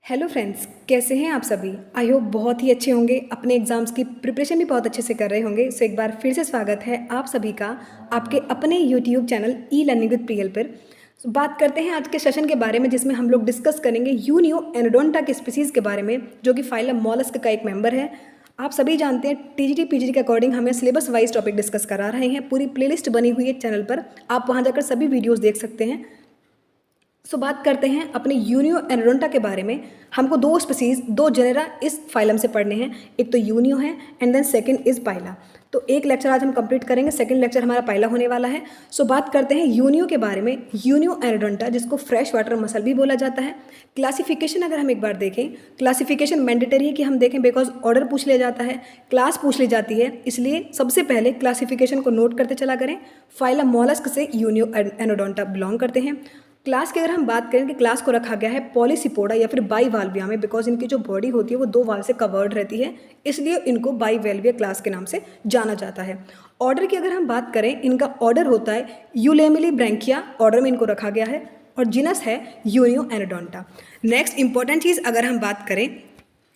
Hello friends, कैसे हैं आप सभी। आई होप बहुत ही अच्छे होंगे, अपने एग्जाम्स की प्रिपरेशन भी बहुत अच्छे से कर रहे होंगे। सो एक बार फिर से स्वागत है आप सभी का आपके अपने YouTube channel e learning with Priyal पर। बात करते हैं आज के सेशन के बारे में, जिसमें हम लोग डिस्कस करेंगे यूनियो एनोडोंटा के स्पीसीज़ के बारे में, जो कि फाइलम मॉलस्क का एक मेंबर है। आप सभी जानते हैं टीजीटी पीजीटी के अकॉर्डिंग हमें सिलेबस वाइज टॉपिक डिस्कस करा रहे हैं। पूरी प्लेलिस्ट बनी हुई है चैनल पर, आप वहाँ जाकर सभी वीडियोज़ देख सकते हैं। बात करते हैं अपने यूनियो एनोडोंटा के बारे में। हमको दो स्पीसीज, दो जेनेरा इस फाइलम से पढ़ने हैं। एक तो यूनियो है एंड देन सेकंड इज पाइला। तो एक लेक्चर आज हम कंप्लीट करेंगे, सेकंड लेक्चर हमारा पाइला होने वाला है। बात करते हैं यूनियो के बारे में। यूनियो एनोडोंटा, जिसको फ्रेश वाटर मसल भी बोला जाता है। क्लासिफिकेशन अगर हम एक बार देखें, क्लासिफिकेशन मैंडेटरी है कि हम देखें, बिकॉज ऑर्डर पूछ लिया जाता है, क्लास पूछ ली जाती है, इसलिए सबसे पहले क्लासिफिकेशन को नोट करते चला करें। फाइलम मॉलस्क से यूनियो एनोडोंटा बिलोंग करते हैं। क्लास की अगर हम बात करें कि क्लास को रखा गया है पॉलीसिपोडा या फिर बाईवाल्विया में, बिकॉज इनकी जो बॉडी होती है वो दो वाल से कवर्ड रहती है, इसलिए इनको बाईवाल्विया क्लास के नाम से जाना जाता है। ऑर्डर की अगर हम बात करें, इनका ऑर्डर होता है यूलेमिली ब्रैंकिया, ऑर्डर में इनको रखा गया है, और जिनस है यूनियो एनोडोंटा। नेक्स्ट इंपॉर्टेंट चीज़ अगर हम बात करें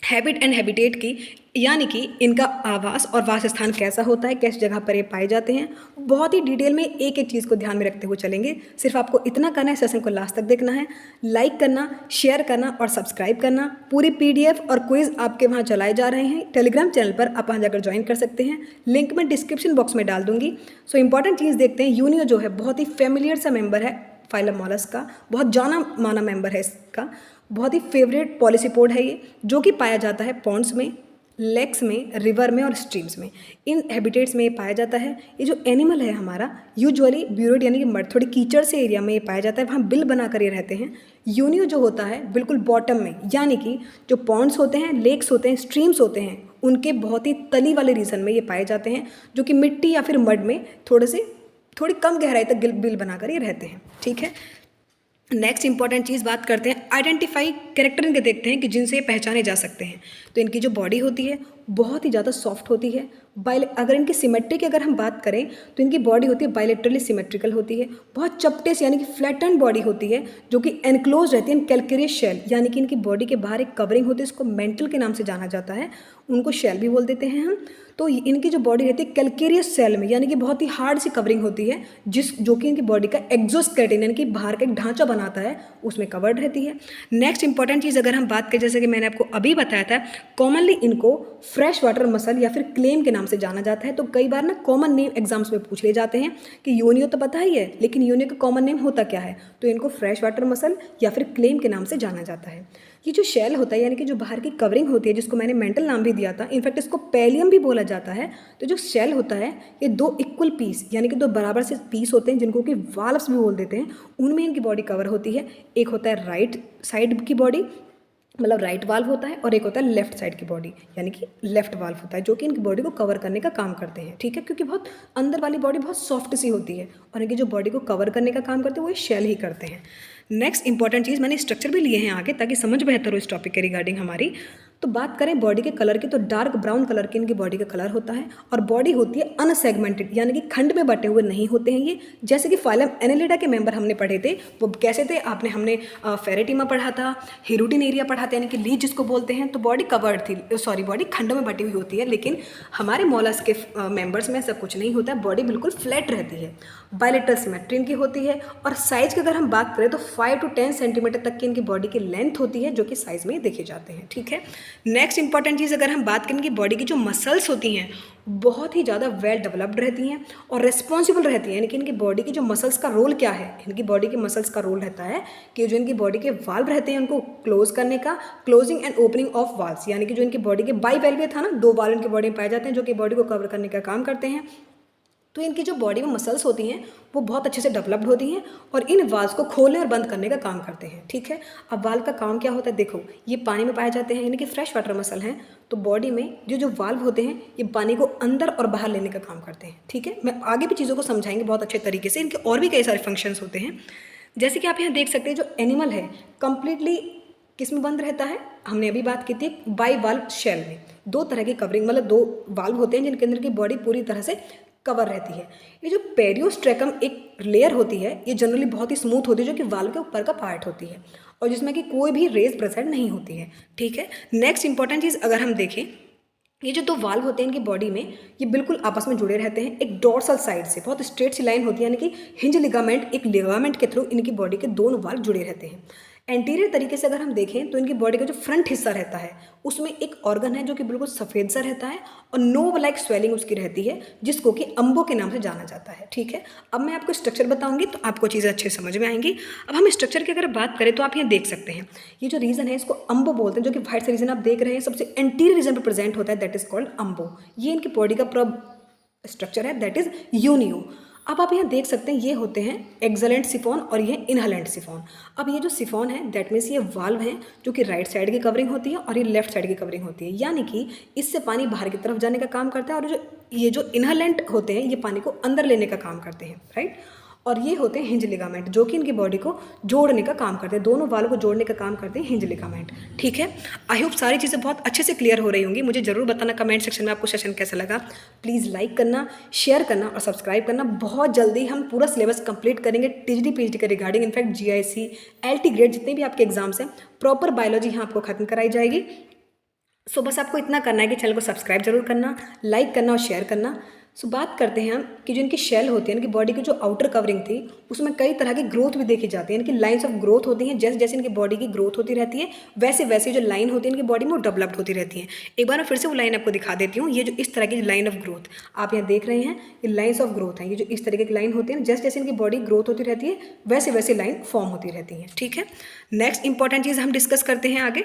हैबिट एंड हैबिटेट की, यानी कि इनका आवास और वास स्थान कैसा होता है, किस जगह पर ये पाए जाते हैं, बहुत ही डिटेल में एक एक चीज़ को ध्यान में रखते हुए चलेंगे। सिर्फ आपको इतना करना है, सेशन को लास्ट तक देखना है, लाइक करना, शेयर करना और सब्सक्राइब करना। पूरी पीडीएफ और क्विज आपके वहाँ चलाए जा रहे हैं टेलीग्राम चैनल पर, आप वहाँ जाकर ज्वाइन कर सकते हैं, लिंक मैं डिस्क्रिप्शन बॉक्स में डाल दूंगी। इंपॉर्टेंट चीज़ देखते हैं। यूनियो जो है बहुत ही फेमिलियर सा मेंबर है फाइलम मॉलस्क का, बहुत जाना माना मेंबर है इसका, बहुत ही फेवरेट पॉलीसिपोड है ये, जो कि पाया जाता है पॉन्ड्स में, लेक्स में, रिवर में और स्ट्रीम्स में। इन हैबिटेट्स में ये पाया जाता है। ये जो एनिमल है हमारा, यूजुअली ब्यूरोड यानी कि मड, थोड़ी कीचड़ से एरिया में ये पाया जाता है, वहाँ बिल बनाकर ये रहते हैं। यूनियो जो होता है बिल्कुल बॉटम में, यानी कि जो पॉन्ड्स होते हैं, लेक्स होते हैं, स्ट्रीम्स होते हैं, उनके बहुत ही तली वाले रीजन में ये पाए जाते हैं, जो कि मिट्टी या फिर मड में थोड़ी कम गहराई तक बिल बनाकर ये रहते हैं। ठीक है, नेक्स्ट इंपॉर्टेंट चीज़ बात करते हैं, आइडेंटिफाई कैरेक्टर इनके देखते हैं कि जिनसे ये पहचाने जा सकते हैं। तो इनकी जो बॉडी होती है बहुत ही ज़्यादा सॉफ्ट होती है। अगर इनकी सिमेट्री की अगर हम बात करें, तो इनकी बॉडी होती है बायलेटरली सिमेट्रिकल होती है, बहुत चपटे से यानी कि फ्लैटन बॉडी होती है, जो कि एनक्लोज रहती है इन कैल्केरियस शेल, यानी कि इनकी बॉडी के बाहर एक कवरिंग होती है, इसको मेंटल के नाम से जाना जाता है, उनको शेल भी बोल देते हैं हम। तो इनकी जो बॉडी रहती है कैल्केरियस सेल में, यानी कि बहुत ही हार्ड सी कवरिंग होती है, जो कि इनकी बॉडी का एक्सोस्केलेटन यानी कि बाहर का एक ढांचा बनाता है, उसमें कवर्ड रहती है। नेक्स्ट इंपॉर्टेंट चीज़ अगर हम बात करें, जैसे कि मैंने आपको अभी बताया था, कॉमनली इनको फ्रेश वाटर मसल या फिर क्लेम के नाम से जाना जाता है। तो कई बार ना कॉमन नेम एग्जाम्स में पूछ ले जाते हैं कि यूनियो तो पता ही है, लेकिन यूनियो का कॉमन नेम होता क्या है, तो इनको फ्रेश वाटर मसल या फिर क्लेम के नाम से जाना जाता है। ये जो शेल होता है, यानी कि जो बाहर की कवरिंग होती है, जिसको मैंने मेंटल नाम भी दिया था, इनफैक्ट इसको पैलियम भी बोला जाता है। तो जो शेल होता है, ये दो इक्वल पीस यानी कि दो बराबर से पीस होते हैं, जिनको कि वाल्व्स भी बोल देते हैं, उनमें इनकी बॉडी कवर होती है। एक होता है राइट साइड की बॉडी, मतलब राइट वाल्व होता है, और एक होता है लेफ्ट साइड की बॉडी, यानी कि लेफ्ट वाल्व होता है, जो कि इनकी बॉडी को कवर करने का काम करते हैं। ठीक है, क्योंकि बहुत अंदर वाली बॉडी बहुत सॉफ्ट सी होती है, और इनकी जो बॉडी को कवर करने का काम करते हैं वो शेल ही करते हैं। नेक्स्ट इंपॉर्टेंट चीज़, मैंने स्ट्रक्चर भी लिए हैं आगे ताकि समझ बेहतर हो इस टॉपिक के रिगार्डिंग हमारी। तो बात करें बॉडी के कलर की, तो डार्क ब्राउन कलर की इनकी बॉडी का कलर होता है, और बॉडी होती है अनसेगमेंटेड, यानी कि खंड में बटे हुए नहीं होते हैं ये। जैसे कि फाइलम एनेलिडा के मेंबर हमने पढ़े थे, वो कैसे थे, हमने फेरेटिमा पढ़ा था, हेरुटिन एरिया पढ़ा था, यानी कि लीज जिसको बोलते हैं। तो बॉडी कवर्ड थी, बॉडी खंडों में बटी हुई होती है, लेकिन हमारे मॉलस्क के मेंबर्स में ऐसा कुछ नहीं होता है, बॉडी बिल्कुल फ्लैट रहती है। बायलेटरल सिमेट्री इनकी होती है, और साइज की अगर हम बात करें तो 5 to 10 सेंटीमीटर तक की इनकी बॉडी की लेंथ होती है, जो कि साइज में देखे जाते हैं। ठीक है, नेक्स्ट इंपॉर्टेंट चीज़ अगर हम बात करें कि बॉडी की जो मसल्स होती हैं बहुत ही ज़्यादा वेल डेवलप्ड रहती हैं और रिस्पॉन्सिबल रहती हैं। यानी कि इनकी बॉडी की जो मसल्स का रोल क्या है, इनकी बॉडी के मसल्स का रोल रहता है कि जो इनकी बॉडी के वाल्व रहते हैं उनको क्लोज करने का, closing and opening of valves, यानी कि जो इनकी बॉडी के बाईवेल्विया था ना, दो वाल्व इनकी बॉडी में पाए जाते हैं, जो कि बॉडी को कवर करने का काम करते हैं। तो इनकी जो बॉडी में मसल्स होती हैं वो बहुत अच्छे से डेवलप्ड होती हैं, और इन वाल्व्स को खोलने और बंद करने का काम करते हैं। ठीक है, अब वाल्व का काम क्या होता है, देखो ये पानी में पाए जाते हैं, यानी कि फ्रेश वाटर मसल हैं। तो बॉडी में जो वाल्व होते हैं ये पानी को अंदर और बाहर लेने का काम करते हैं। ठीक है, मैं आगे भी चीज़ों को समझाएंगे बहुत अच्छे तरीके से, इनके और भी कई सारे फंक्शंस होते हैं। जैसे कि आप यहाँ देख सकते हैं, जो एनिमल है कंप्लीटली किस में बंद रहता है, हमने अभी बात की थी बाई वाल्व शेल में। दो तरह की कवरिंग, मतलब दो वाल्व होते हैं जिनके अंदर की बॉडी पूरी तरह से कवर रहती है। ये जो पेरियोस्ट्रेकम एक लेयर होती है, ये जनरली बहुत ही स्मूथ होती है, जो कि वाल्व के ऊपर का पार्ट होती है और जिसमें कि कोई भी रेस प्रेजेंट नहीं होती है। ठीक है, नेक्स्ट इंपॉर्टेंट चीज़ अगर हम देखें, ये जो दो वाल्व होते हैं इनकी बॉडी में, ये बिल्कुल आपस में जुड़े रहते हैं एक डोर्सल साइड से, बहुत स्ट्रेट सी लाइन होती है, यानी कि हिंज लिगामेंट, एक लिगामेंट के थ्रू इनकी बॉडी के दोनों वाल्व जुड़े रहते हैं। एंटीरियर तरीके से अगर हम देखें तो इनकी बॉडी का जो फ्रंट हिस्सा रहता है उसमें एक ऑर्गन है जो कि बिल्कुल सफ़ेद सा रहता है और नोब लाइक स्वेलिंग उसकी रहती है, जिसको कि अम्बो के नाम से जाना जाता है। ठीक है, अब मैं आपको स्ट्रक्चर बताऊंगी तो आपको चीज़ें अच्छे से समझ में आएंगी। अब हम स्ट्रक्चर की अगर बात करें तो आप यहाँ देख सकते हैं, ये जो रीजन है इसको अम्बो बोलते हैं, जो कि व्हाइट से रीजन आप देख रहे हैं सबसे एंटीरियर रीजन पर प्रेजेंट होता है, दैट इज कॉल्ड अम्बो। ये इनकी बॉडी का स्ट्रक्चर है, दैट इज यूनियो। अब आप यहाँ देख सकते हैं ये होते हैं एक्सलेंट सिफॉन और ये इनहेलेंट सिफॉन। अब ये जो सिफॉन है दैट मीन्स ये वाल्व हैं जो कि राइट साइड की कवरिंग होती है और ये लेफ्ट साइड की कवरिंग होती है, यानी कि इससे पानी बाहर की तरफ जाने का काम करता है, और ये जो इनहेलेंट होते हैं ये पानी को अंदर लेने का काम करते हैं, राइट। और ये होते हैं हिंज लिगामेंट जो कि इनकी बॉडी को जोड़ने का काम करते हैं, दोनों वालों को जोड़ने का काम करते हैं हिंज लिगामेंट। ठीक है, आई होप सारी चीज़ें बहुत अच्छे से क्लियर हो रही होंगी। मुझे ज़रूर बताना कमेंट सेक्शन में आपको सेशन कैसा लगा। प्लीज़ लाइक करना, शेयर करना और सब्सक्राइब करना। बहुत जल्दी हम पूरा सिलेबस कंप्लीट करेंगे टीजीटी पीएचडी के regarding, in fact GIC LT grade जितने भी आपके एग्जाम्स हैं, प्रॉपर बायोलॉजी यहाँ आपको खत्म कराई जाएगी। सो बस आपको इतना करना है कि चैनल को सब्सक्राइब जरूर करना, लाइक करना और शेयर करना। सो बात करते हैं हम कि जो इनकी शेल होती है, इनकी बॉडी की जो आउटर कवरिंग थी उसमें कई तरह की ग्रोथ भी देखी जाती है, इनकी लाइंस ऑफ ग्रोथ होती हैं। जैसे जैसे इनकी बॉडी की ग्रोथ होती रहती है वैसे वैसे जो लाइन होती है इनकी बॉडी में वो डेवलप्ड होती रहती है। एक बार मैं फिर से वो लाइन आपको दिखा देती हूँ। ये जो इस तरह की लाइन ऑफ ग्रोथ आप यहाँ देख रहे हैं, ये लाइन्स ऑफ ग्रोथ हैं। ये जो इस तरीके की लाइन होती है, जैसे जैसे इनकी बॉडी ग्रोथ होती रहती है वैसे वैसे लाइन फॉर्म होती रहती है। ठीक है, नेक्स्ट इंपॉर्टेंट चीज़ हम डिस्कस करते हैं आगे।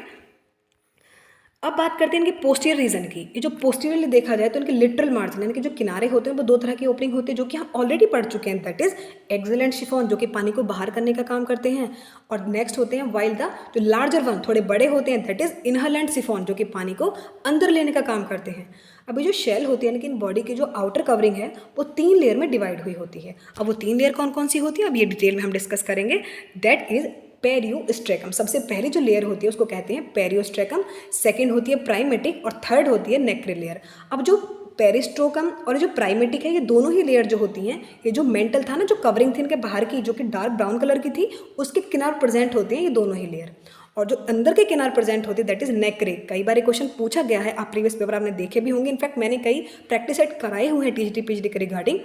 अब बात करते हैं इनके पोस्टीरियर रीजन की। ये जो पोस्टीरियरली देखा जाए तो इनके लिटरल मार्जिन यानी कि जो किनारे होते हैं वो दो तरह की ओपनिंग होती है जो कि हम ऑलरेडी पढ़ चुके हैं, दैट इज एक्सलेंट शिफॉन जो कि पानी को बाहर करने का काम करते हैं, और नेक्स्ट होते हैं वाइल द जो लार्जर वन थोड़े बड़े होते हैं, दैट इज इनहेलेंट शिफॉन जो कि पानी को अंदर लेने का काम करते हैं। अभी जो शेल होती है यानी कि इन बॉडी की जो आउटर कवरिंग है वो 3 लेयर में डिवाइड हुई होती है। अब वो 3 लेयर कौन कौन सी होती है अब ये डिटेल में हम डिस्कस करेंगे, दैट इज पेरियोस्ट्रेकम। सबसे पहली जो लेयर होती है उसको कहते हैं पेरियोस्ट्रेकम, सेकंड होती है प्राइमेटिक और थर्ड होती है नेक्री लेयर। अब जो पेरिस्ट्रोकम और जो प्राइमेटिक है ये दोनों ही लेयर जो होती हैं, ये जो मेंटल था ना जो कवरिंग थी इनके बाहर की जो कि डार्क ब्राउन कलर की थी, उसके किनार प्रेजेंट होते हैं ये दोनों ही लेयर, और जो अंदर के किनार प्रेजेंट होती है दैट इज नेक्रे। कई बार क्वेश्चन पूछा गया है, आप प्रीवियस पेपर आपने देखे भी होंगे, इनफैक्ट मैंने कई प्रैक्टिस सेट कराए हुए हैं टीजीटी पीएचडी के रिगार्डिंग,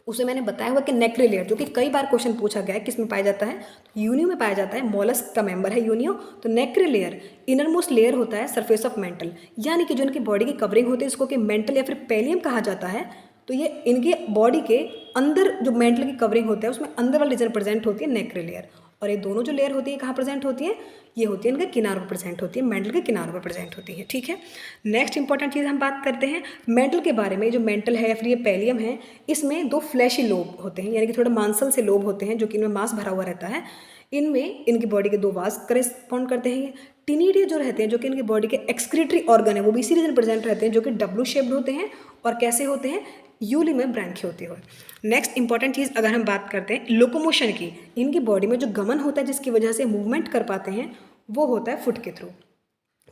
उसे मैंने बताया हुआ कि नेक्री लेयर जो कि कई बार क्वेश्चन पूछा गया है किस में पाया जाता है, तो यूनियो में पाया जाता है, मोलस्क का मेंबर है यूनियो। तो नेक्री लेयर इनर मोस्ट लेयर होता है सरफेस ऑफ मेंटल, यानी कि जो इनकी बॉडी की कवरिंग होती है इसको कि मेंटल या फिर पेलियम कहा जाता है। तो ये इनके बॉडी के अंदर जो मेंटल की कवरिंग होता है उसमें अंदर वाली रीजन प्रेजेंट होती है नेक्री लेयर, और ये दोनों जो लेयर होती है कहाँ प्रेजेंट होती है, ये होती है इनके किनारों पर प्रेजेंट होती है, मेंटल के किनारों पर प्रेजेंट होती है। ठीक है, नेक्स्ट इंपॉर्टेंट चीज़ हम बात करते हैं मेंटल के बारे में। जो मेंटल है या फिर ये पेलियम है, इसमें 2 फ्लैशी लोब होते हैं, यानी कि थोड़ा मांसल से लोब होते हैं जो कि इनमें मांस भरा हुआ रहता है। इनमें इनकी बॉडी के 2 वाल्स करेस्पॉन्ड करते हैं। ये टिनिडिया जो रहते हैं जो कि इनकी बॉडी के एक्सक्रीटरी ऑर्गन है वो भी इसी रीजन प्रेजेंट रहते हैं, जो कि डब्लू शेप्ड होते हैं और कैसे होते हैं, यूली में ब्रैंकी होती है। नेक्स्ट इंपॉर्टेंट चीज़ अगर हम बात करते हैं लोकोमोशन की, इनकी बॉडी में जो गमन होता है जिसकी वजह से मूवमेंट कर पाते हैं वो होता है फुट के थ्रू।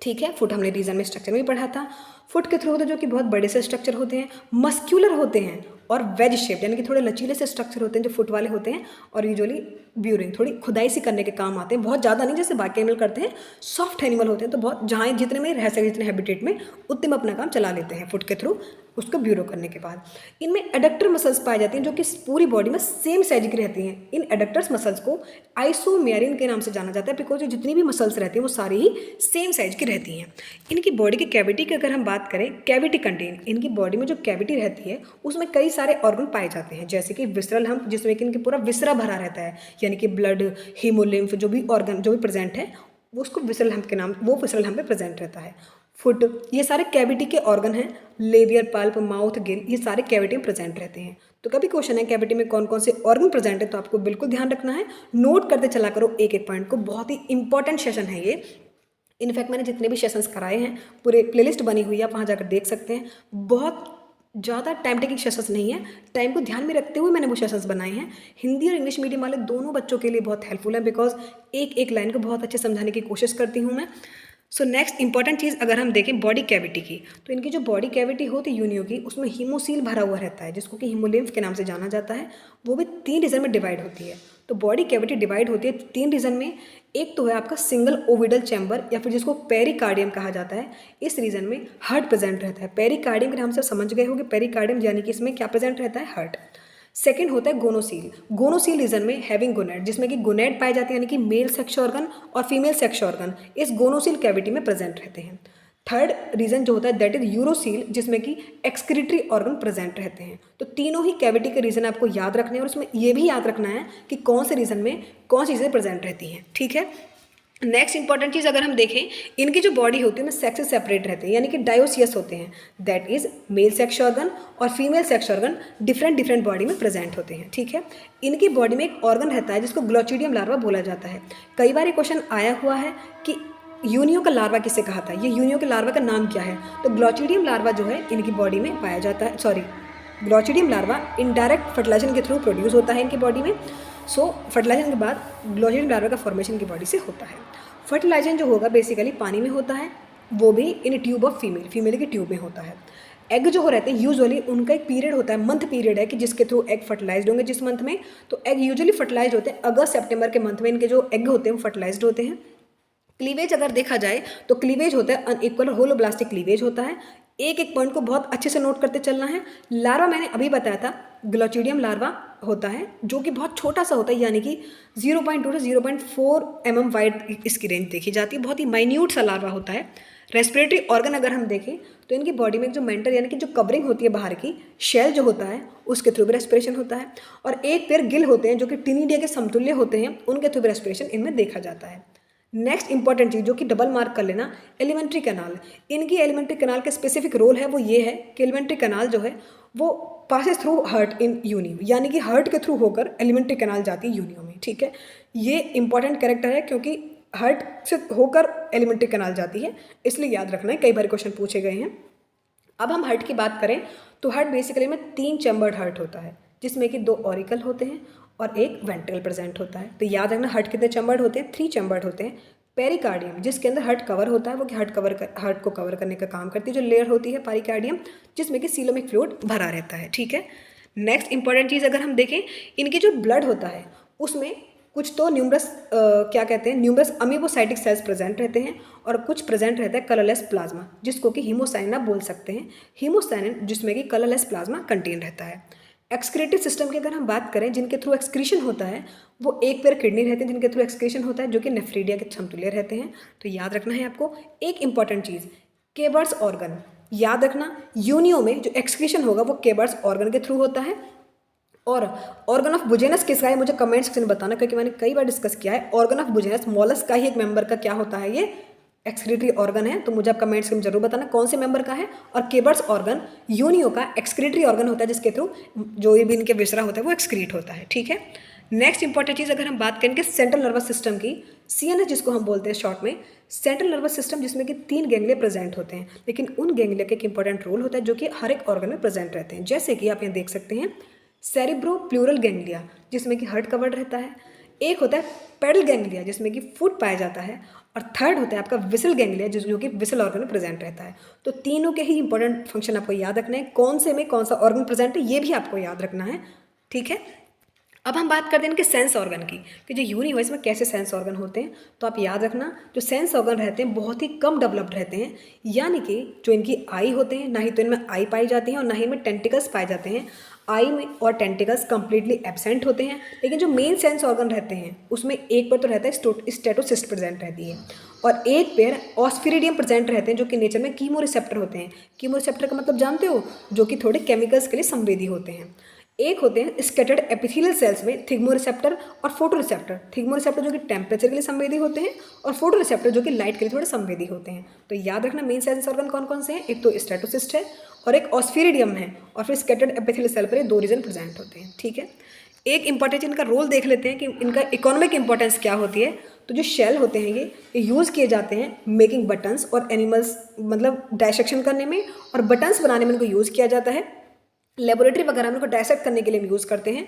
ठीक है, फुट हमने रीजन में स्ट्रक्चर में भी पढ़ा था, फुट के थ्रू होते हैं जो कि बहुत बड़े से स्ट्रक्चर होते हैं, मस्क्यूलर होते हैं और वेज शेप यानी कि थोड़े लचीले से स्ट्रक्चर होते हैं जो फुट वाले होते हैं, और यूजुअली ब्यूरिंग थोड़ी खुदाई सी करने के काम आते हैं, बहुत ज़्यादा नहीं जैसे बाकी एनिमल करते हैं, सॉफ्ट एनिमल होते हैं तो बहुत जहाँ जितने में रह सके जितने हैबिटेट में उतने में अपना काम चला लेते हैं फुट के थ्रू उसको ब्यूरो करने के बाद। इनमें एडक्टर मसल्स पाए जाती हैं जो कि पूरी बॉडी में सेम साइज की रहती हैं। इन एडक्टर्स मसल्स को आइसोमेरिन के नाम से जाना जाता है बिकॉज जितनी भी मसल्स रहती हैं वो सारी ही सेम साइज की रहती हैं। इनकी बॉडी की कैविटी की अगर हम बात करें, कैविटी कंटेन, इनकी बॉडी में जो कैविटी रहती है उसमें कई सारे ऑर्गन पाए जाते हैं, जैसे कि विसरल हम्प जिसमें कि इनके पूरा विसरा भरा रहता है, यानी कि ब्लड, हीमोलिम्फ जो भी ऑर्गन जो भी प्रेजेंट है वो उसको विसरल हम्प के नाम, वो विसरल हम्प पे प्रेजेंट रहता है। फुट, ये सारे कैविटी के ऑर्गन हैं, लेबियर पल्प, माउथ, गिल, ये सारे कैविटी में प्रेजेंट रहते हैं। तो कभी क्वेश्चन है कैविटी में कौन कौन से ऑर्गन प्रेजेंट है तो आपको बिल्कुल ध्यान रखना है, नोट करते चला करो एक एक पॉइंट को, बहुत ही इंपॉर्टेंट सेशन है ये। इनफैक्ट मैंने जितने भी सेशंस कराए हैं पूरे प्लेलिस्ट बनी हुई है, आप वहाँ जाकर देख सकते हैं। बहुत ज़्यादा टाइम टेकिंग सेशंस नहीं है, टाइम को ध्यान में रखते हुए मैंने वो सेशंस बनाए हैं। हिंदी और इंग्लिश मीडियम वाले दोनों बच्चों के लिए बहुत हेल्पफुल है बिकॉज एक एक लाइन को बहुत अच्छे समझाने की कोशिश करती हूँ मैं। सो नेक्स्ट इंपॉर्टेंट चीज़ अगर हम देखें बॉडी कैविटी की, तो इनकी जो बॉडी कैविटी होती है यूनियो की, उसमें हीमोसील भरा हुआ रहता है जिसको कि हीमोलिम्फ के नाम से जाना जाता है। वो भी 3 रीजन में डिवाइड होती है। तो बॉडी कैविटी डिवाइड होती है 3 रीजन में। एक तो है आपका सिंगल ओविडल चैम्बर या फिर जिसको पेरिकार्डियम कहा जाता है। इस रीजन में हार्ट प्रेजेंट रहता है। पेरिकार्डियम के नाम से समझ गए होंगे, पेरिकार्डियम यानी कि इसमें क्या प्रेजेंट रहता है, हार्ट। सेकेंड होता है गोनोसील। गोनोसील रीजन में हैविंग गोनेड, जिसमें कि गोनेड पाए जाते हैं यानी कि मेल सेक्स ऑर्गन और फीमेल सेक्स ऑर्गन इस गोनोसील कैविटी में प्रेजेंट रहते हैं। थर्ड रीजन जो होता है दैट इज यूरोसील, जिसमें कि एक्सक्रीटरी ऑर्गन प्रेजेंट रहते हैं। तो तीनों ही कैविटी के रीजन आपको याद रखने हैं और उसमें ये भी याद रखना है कि कौन से रीजन में कौन सी चीज़ें प्रेजेंट रहती हैं। ठीक है। नेक्स्ट इंपॉर्टेंट चीज़ अगर हम देखें, इनकी जो बॉडी होती है में सेक्स से सेपरेट रहते हैं यानी कि डायोसियस होते हैं। That is male sex organ और female sex organ different body में प्रेजेंट होते हैं। ठीक है। इनकी बॉडी में एक ऑर्गन रहता है जिसको ग्लोचिडियम लार्वा बोला जाता है। कई बार ये क्वेश्चन आया हुआ है कि यूनियो का लार्वा किसे कहा था, ये यूनियो के लार्वा का नाम क्या है। तो ग्लोचिडियम लार्वा जो है इनकी बॉडी में पाया जाता है, sorry glochidium larva indirect fertilisation के थ्रू प्रोड्यूस होता है इनकी बॉडी में। सो फर्टिलाइजेशन के बाद ग्लोचिडियम लार्वा का फॉर्मेशन की बॉडी से होता है। फर्टिलाइजेशन जो होगा बेसिकली पानी में होता है, वो भी इन ट्यूब ऑफ फीमेल के ट्यूब में होता है। एग जो हो रहते हैं यूजुअली उनका एक पीरियड होता है, मंथ पीरियड है कि जिसके थ्रू एग फर्टिलाइज्ड होंगे जिस मंथ में। तो एग यूजुअली फर्टिलाइज होते हैं अगस्त सितंबर के मंथ में, इनके जो एग होते हैं वो फर्टिलाइज्ड होते हैं। क्लीवेज अगर देखा जाए तो क्लीवेज होता है अनइक्वल होलोब्लास्टिक क्लीवेज होता है। एक एक पॉइंट को बहुत अच्छे से नोट करते चलना है। लार्वा मैंने अभी बताया था ग्लोचिडियम लार्वा होता है जो कि बहुत छोटा सा होता है यानी कि 0.2 से 0.4 mm वाइड इसकी रेंज देखी जाती है, बहुत ही माइन्यूट सा लार्वा होता है। रेस्पिरेटरी ऑर्गन अगर हम देखें तो इनकी बॉडी में जो मेंटल यानी कि जो कवरिंग होती है बाहर की शेल जो होता है उसके थ्रू भी रेस्पिरेशन होता है। और एक पेयर गिल होते हैं जो कि टिनिडिया के समतुल्य होते हैं, उनके थ्रू भी रेस्पिरेशन इनमें देखा जाता है। नेक्स्ट इंपॉर्टेंट चीज़ जो कि डबल मार्क कर लेना, एलिमेंट्री कैनाल। इनकी एलिमेंट्री कैनाल का स्पेसिफिक रोल है वो ये है कि एलिमेंट्री कैनाल जो है वो passes through heart in Unio, यानी कि हार्ट के थ्रू होकर एलिमेंट्री कैनाल जाती है यूनियो में। ठीक है। ये इंपॉर्टेंट कैरेक्टर है क्योंकि हार्ट से होकर एलिमेंट्री कैनाल जाती है, इसलिए याद रखना है, कई बार क्वेश्चन पूछे गए हैं। अब हम हार्ट की बात करें तो हार्ट बेसिकली में 3 चैम्बर्ड हार्ट होता है जिसमें कि 2 ऑरिकल होते हैं और एक वेंट्रिकल प्रेजेंट होता है। तो याद रखना हार्ट कितने चैम्बर्ड होते हैं, 3 चैम्बर्ड होते हैं। पेरिकार्डियम जिसके अंदर हार्ट कवर होता है वो कि हार्ट को कवर करने का काम करती है। जो लेयर होती है पेरिकार्डियम जिसमें कि सीलोमिक फ्लूइड भरा रहता है। ठीक है। नेक्स्ट इंपॉर्टेंट चीज़ अगर हम देखें, इनकी जो ब्लड होता है उसमें कुछ तो न्यूमरस अमीबोसाइटिक सेल्स प्रेजेंट रहते हैं और कुछ प्रेजेंट रहता है कलरलेस प्लाज्मा जिसको कि हीमोसाइनिन आप बोल सकते हैं। हीमोसाइनिन जिसमें कि कलरलेस प्लाज्मा कंटेन रहता है। एक्सक्रीटिव सिस्टम की अगर हम बात करें जिनके थ्रू एक्सक्रीशन होता है वो एक पेयर किडनी रहते हैं जिनके थ्रू एक्सक्रीशन होता है जो कि नेफ्रीडिया के समतुल्य रहते हैं। तो याद रखना है आपको एक इंपॉर्टेंट चीज़, केबर्स ऑर्गन। याद रखना यूनियो में जो एक्सक्रीशन होगा वो केबर्स ऑर्गन के थ्रू होता है। और ऑर्गन ऑफ बुजेनस किसका है मुझे कमेंट सेक्शन में बताना, क्योंकि मैंने कई बार डिस्कस किया है। ऑर्गन ऑफ बुजेनस मॉलस्क का ही एक मेंबर का क्या होता है, ये एक्सक्रीटरी ऑर्गन है। तो मुझे आप कमेंट्स में जरूर बताना कौन से मेंबर का है। और केबर्स ऑर्गन यूनियो का एक्सक्रीटरी ऑर्गन होता है जिसके थ्रू जो भी इनके विसरा होता है वो एक्सक्रीट होता है। ठीक है। नेक्स्ट इंपॉर्टेंट चीज़ अगर हम बात करेंगे सेंट्रल नर्वस सिस्टम की, CNS जिसको हम बोलते हैं शॉर्ट में, सेंट्रल नर्वस सिस्टम जिसमें कि 3 गैंग्लिया प्रेजेंट होते हैं, लेकिन उन गैंग्लिया का एक इंपॉर्टेंट रोल होता है जो कि हर एक ऑर्गन में प्रेजेंट रहते हैं। जैसे कि आप यहाँ देख सकते हैं सेरिब्रो प्लूरल गैंग्लिया जिसमें कि हार्ट कवर्ड रहता है। एक होता है पेडल गैंग्लिया जिसमें कि फुट पाया जाता है। और थर्ड होता है आपका विसल गैंग्लिया जो कि विसल ऑर्गन में प्रेजेंट रहता है। तो तीनों के ही इंपॉर्टेंट फंक्शन आपको याद रखना है, कौन से में कौन सा ऑर्गन प्रेजेंट है ये भी आपको याद रखना है। ठीक है। अब हम बात करते हैं इनके सेंस ऑर्गन की कि जो यूनियो है इसमें कैसे सेंस ऑर्गन होते हैं। तो आप याद रखना जो सेंस ऑर्गन रहते हैं बहुत ही कम डेवलप्ड रहते हैं, यानी कि जो इनकी आई होते हैं ना ही तो इनमें आई पाई जाती है और ना ही इनमें टेंटिकल्स पाए जाते हैं। आई में और टेंटिकल्स कंप्लीटली एब्सेंट होते हैं। लेकिन जो मेन सेंस ऑर्गन रहते हैं उसमें एक पेयर तो रहता है स्टेटोसिस्ट प्रेजेंट रहती है और एक पेयर ऑस्फिरिडियम प्रेजेंट रहते हैं जो कि नेचर में कीमो रिसेप्टर होते हैं। कीमो रिसेप्टर का मतलब जानते हो, जो कि थोड़े केमिकल्स के लिए संवेदी होते हैं। एक होते हैं स्कैटर्ड एपिथेलियल सेल्स में थिग्मो रिसेप्टर और फोटो रिसेप्टर। थिग्मो रिसेप्टर जो कि टेम्परेचर के लिए संवेदी होते हैं और फोटो रिसेप्टर जो कि लाइट के लिए थोड़े संवेदी होते हैं। तो याद रखना मेन सेंस ऑर्गन कौन कौन से हैं, एक तो स्टेटोसिस्ट है और एक ऑस्फिरिडियम है और फिर स्कैटर्ड एपिथेलियल सेल पर ये 2 रीजन प्रेजेंट होते हैं। ठीक है। एक इंपॉर्टेंट इनका रोल देख लेते हैं कि इनका इकोनॉमिक इंपॉर्टेंस क्या होती है। तो जो शेल होते हैं ये यूज़ किए जाते हैं मेकिंग बटन्स और एनिमल्स मतलब डाइसेक्शन करने में, और बटन्स बनाने में इनको यूज़ किया जाता है। लेबोरेटरी वगैरह में इनको डायसेक्ट करने के लिए हम यूज़ करते हैं।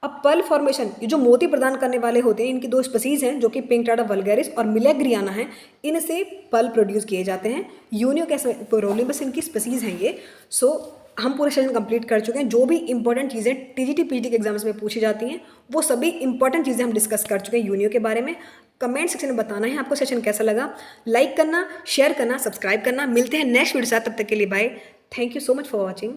अब पर्ल फॉर्मेशन, ये जो मोती प्रदान करने वाले होते हैं, इनकी दो स्पीसीज हैं जो कि पिंकटाडा वल्गैरिस और मिलेग्रियाना हैं। इनसे पर्ल प्रोड्यूस किए जाते हैं। यूनियोकेसोरोलिबस इनकी स्पीसीज हैं ये। सो हम पूरे सेशन कंप्लीट कर चुके हैं। जो भी इंपॉर्टेंट चीज़ें टीजीटी पीजी के एग्जाम्स में पूछी जाती हैं, वो सभी इंपॉर्टेंट चीज़ें हम डिस्कस कर चुके हैं यूनियो के बारे में। कमेंट सेक्शन में बताना है आपको सेशन कैसा लगा। लाइक करना, शेयर करना, सब्सक्राइब करना। मिलते हैं नेक्स्ट वीडियो के साथ, तब तक के लिए bye. Thank you so much for watching.